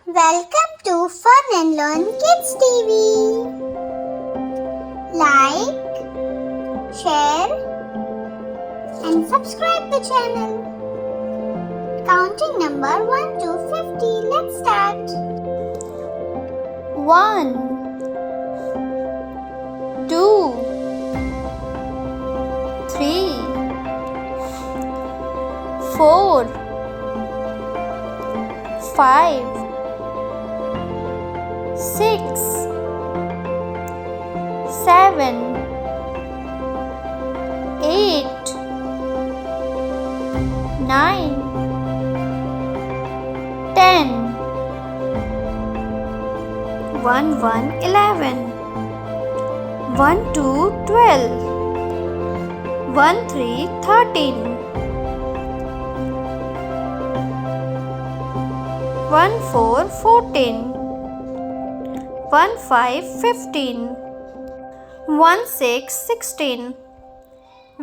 Welcome to Fun and Learn Kids TV. Like, share and subscribe the channel. Counting number 1 to 50. Let's start. 1 2 3 4 5 6 7 8 9 10 1 1 11 1 2 12 1 3 13 1 4 14 1 5 15 1 6 16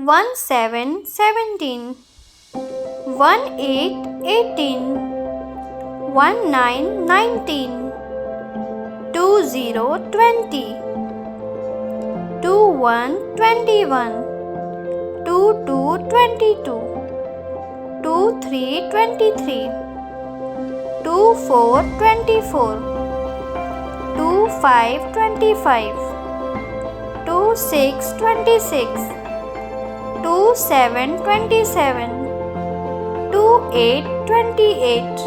1 7 17 1 8 18 1 9 19 2 0 20 2 1 21 2 2 22 2 3 23 2 4 24 2 5 25 2 6 26 2 7 27 2 8 28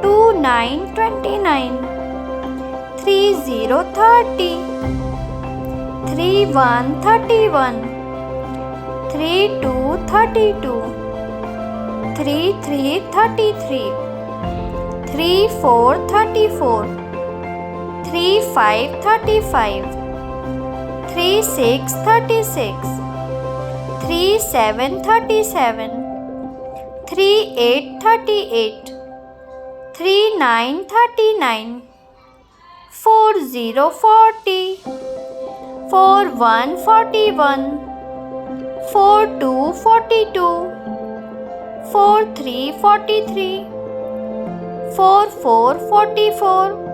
2 9 29 3 0 30 3 1 31 3 2 32 3 3 33 3 4 34 3 5 35 3 6 36 3 7 37 3 8 38 3 9 39 4 0 40 4 1 41 4 2 42 4 3 43 4 4 44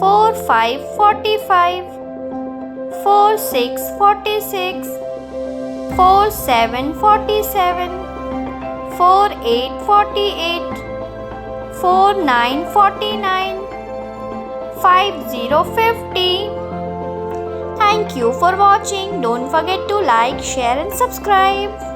4 5 45 4 6 46 4 7 47 4 8 48 4 9 49 5 0 50. Thank you for watching. Don't forget to like, share and subscribe.